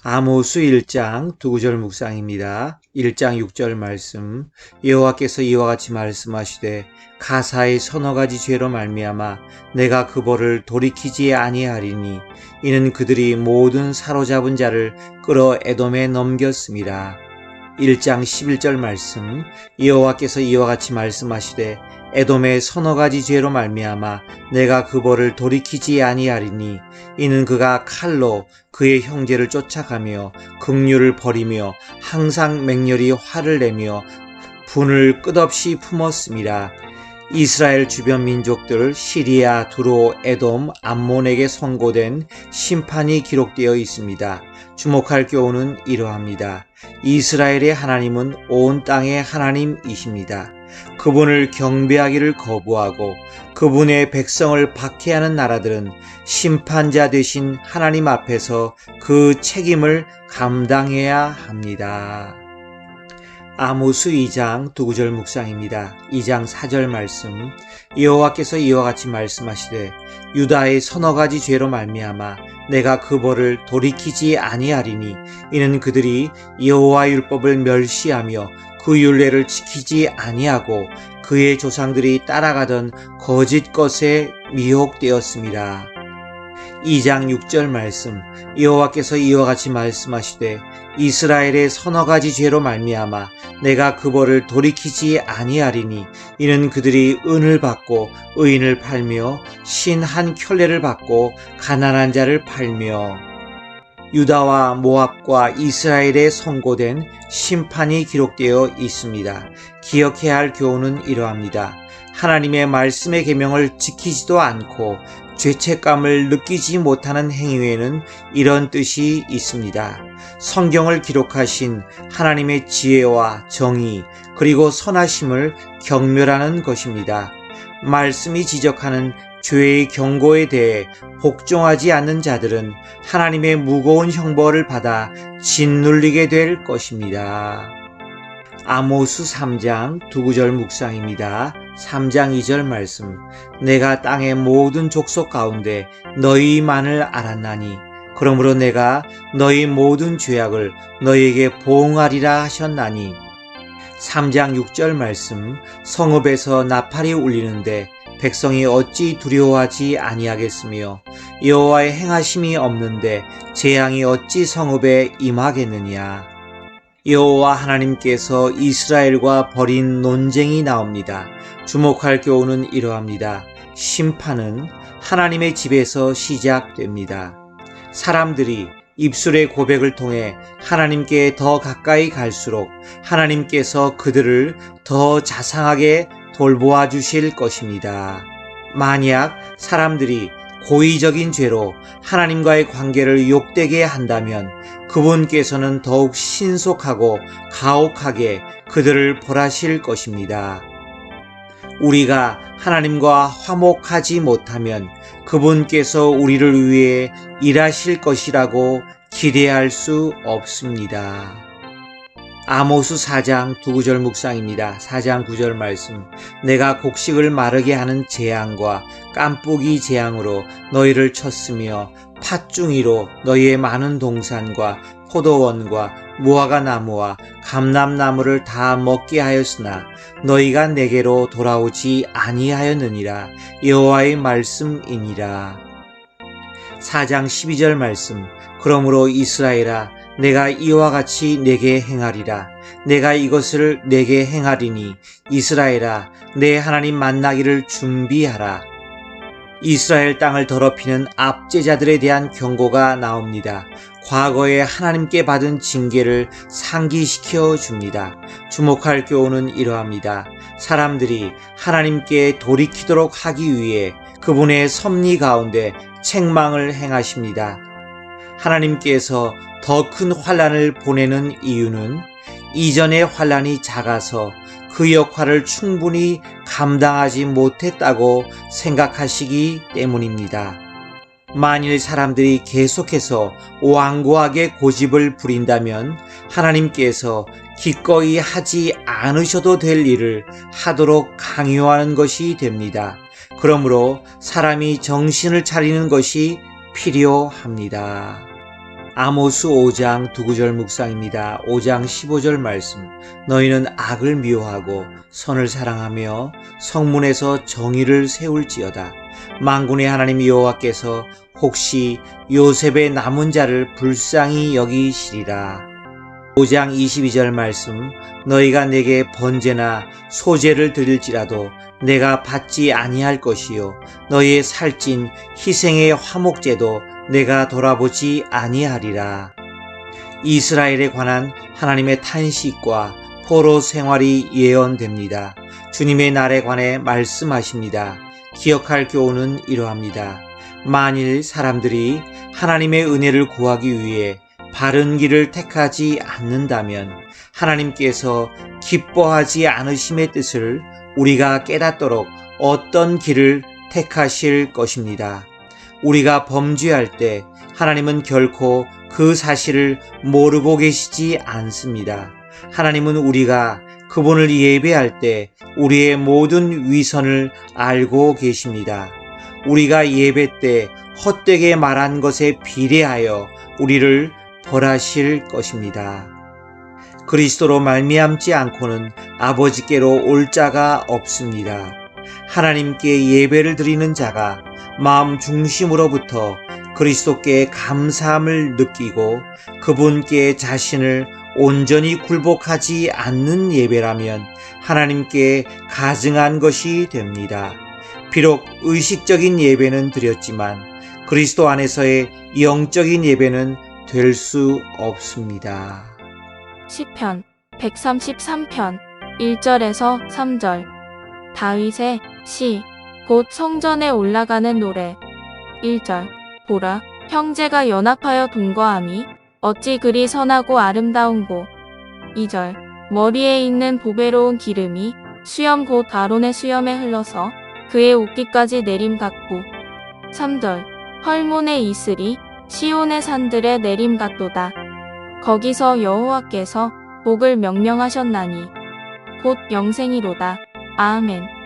아모스 1장 두 구절 묵상입니다. 1장 6절 말씀. 여호와께서 이와 같이 말씀하시되 가사의 서너 가지 죄로 말미암아 내가 그 벌을 돌이키지 아니하리니 이는 그들이 모든 사로잡은 자를 끌어 에돔에 넘겼습니다. 1장 11절 말씀. 여호와께서 이와 같이 말씀하시되 에돔의 서너 가지 죄로 말미암아 내가 그 벌을 돌이키지 아니하리니 이는 그가 칼로 그의 형제를 쫓아가며 긍휼을 버리며 항상 맹렬히 화를 내며 분을 끝없이 품었습니다. 이스라엘 주변 민족들 시리아, 두로, 에돔, 암몬에게 선고된 심판이 기록되어 있습니다. 주목할 교훈은 이러합니다. 이스라엘의 하나님은 온 땅의 하나님이십니다. 그분을 경배하기를 거부하고 그분의 백성을 박해하는 나라들은 심판자 되신 하나님 앞에서 그 책임을 감당해야 합니다. 아모스 2장 두 구절 묵상입니다. 2장 4절 말씀. 여호와께서 이와 같이 말씀하시되 유다의 서너 가지 죄로 말미암아 내가 그 벌을 돌이키지 아니하리니 이는 그들이 여호와 율법을 멸시하며 그 율례를 지키지 아니하고 그의 조상들이 따라가던 거짓 것에 미혹되었습니다. 2장 6절 말씀. 여호와께서 이와 같이 말씀하시되 이스라엘의 서너 가지 죄로 말미암아 내가 그 벌을 돌이키지 아니하리니 이는 그들이 은을 받고 의인을 팔며 신 한 켤레를 받고 가난한 자를 팔며 유다와 모압과 이스라엘에 선고된 심판이 기록되어 있습니다. 기억해야 할 교훈은 이러합니다. 하나님의 말씀의 계명을 지키지도 않고 죄책감을 느끼지 못하는 행위에는 이런 뜻이 있습니다. 성경을 기록하신 하나님의 지혜와 정의 그리고 선하심을 경멸하는 것입니다. 말씀이 지적하는 죄의 경고에 대해 복종하지 않는 자들은 하나님의 무거운 형벌을 받아 짓눌리게 될 것입니다. 아모스 3장 두 구절 묵상입니다. 3장 2절 말씀. 내가 땅의 모든 족속 가운데 너희만을 알았나니 그러므로 내가 너희 모든 죄악을 너희에게 보응하리라 하셨나니 3장 6절 말씀. 성읍에서 나팔이 울리는데 백성이 어찌 두려워하지 아니하겠으며 여호와의 행하심이 없는데 재앙이 어찌 성읍에 임하겠느냐. 여호와 하나님께서 이스라엘과 벌인 논쟁이 나옵니다. 주목할 교훈은 이러합니다. 심판은 하나님의 집에서 시작됩니다. 사람들이 입술의 고백을 통해 하나님께 더 가까이 갈수록 하나님께서 그들을 더 자상하게 돌보아 주실 것입니다. 만약 사람들이 고의적인 죄로 하나님과의 관계를 욕되게 한다면 그분께서는 더욱 신속하고 가혹하게 그들을 벌하실 것입니다. 우리가 하나님과 화목하지 못하면 그분께서 우리를 위해 일하실 것이라고 기대할 수 없습니다. 아모스 4장 두 구절 묵상입니다. 4장 9절 말씀. 내가 곡식을 마르게 하는 재앙과 깐뿌기 재앙으로 너희를 쳤으며 팥중이로 너희의 많은 동산과 포도원과 무화과 나무와 감람나무를 다 먹게 하였으나 너희가 내게로 돌아오지 아니하였느니라. 여호와의 말씀이니라. 4장 12절 말씀. 그러므로 이스라엘아 내가 이와 같이 내게 행하리라. 내가 이것을 내게 행하리니 이스라엘아 내 하나님 만나기를 준비하라. 이스라엘 땅을 더럽히는 압제자들에 대한 경고가 나옵니다. 과거에 하나님께 받은 징계를 상기시켜 줍니다. 주목할 교훈은 이러합니다. 사람들이 하나님께 돌이키도록 하기 위해 그분의 섭리 가운데 책망을 행하십니다. 하나님께서 더 큰 환난을 보내는 이유는 이전의 환난이 작아서 그 역할을 충분히 감당하지 못했다고 생각하시기 때문입니다. 만일 사람들이 계속해서 완고하게 고집을 부린다면 하나님께서 기꺼이 하지 않으셔도 될 일을 하도록 강요하는 것이 됩니다. 그러므로 사람이 정신을 차리는 것이 필요합니다. 아모스 5장 두 구절 묵상입니다. 5장 15절 말씀. 너희는 악을 미워하고 선을 사랑하며 성문에서 정의를 세울지어다. 만군의 하나님 여호와께서 혹시 요셉의 남은 자를 불쌍히 여기시리라. 5장 22절 말씀. 너희가 내게 번제나 소제를 드릴지라도 내가 받지 아니할 것이요 너희의 살찐 희생의 화목제도 내가 돌아보지 아니하리라. 이스라엘에 관한 하나님의 탄식과 포로 생활이 예언됩니다. 주님의 날에 관해 말씀하십니다. 기억할 교훈은 이러합니다. 만일 사람들이 하나님의 은혜를 구하기 위해 바른 길을 택하지 않는다면 하나님께서 기뻐하지 않으심의 뜻을 우리가 깨닫도록 어떤 길을 택하실 것입니다. 우리가 범죄할 때 하나님은 결코 그 사실을 모르고 계시지 않습니다. 하나님은 우리가 그분을 예배할 때 우리의 모든 위선을 알고 계십니다. 우리가 예배 때 헛되게 말한 것에 비례하여 우리를 벌하실 것입니다. 그리스도로 말미암지 않고는 아버지께로 올 자가 없습니다. 하나님께 예배를 드리는 자가 마음 중심으로부터 그리스도께 감사함을 느끼고 그분께 자신을 온전히 굴복하지 않는 예배라면 하나님께 가증한 것이 됩니다. 비록 의식적인 예배는 드렸지만 그리스도 안에서의 영적인 예배는 될 수 없습니다. 시편 133편 1절에서 3절. 다윗의 시, 곧 성전에 올라가는 노래. 1절. 보라, 형제가 연합하여 동거함이 어찌 그리 선하고 아름다운고. 2절. 머리에 있는 보배로운 기름이 수염 곧 아론의 수염에 흘러서 그의 옷깃까지 내림 같고. 3절. 헐몬의 이슬이 시온의 산들에 내림 같도다. 거기서 여호와께서 복을 명령하셨나니 곧 영생이로다. 아멘.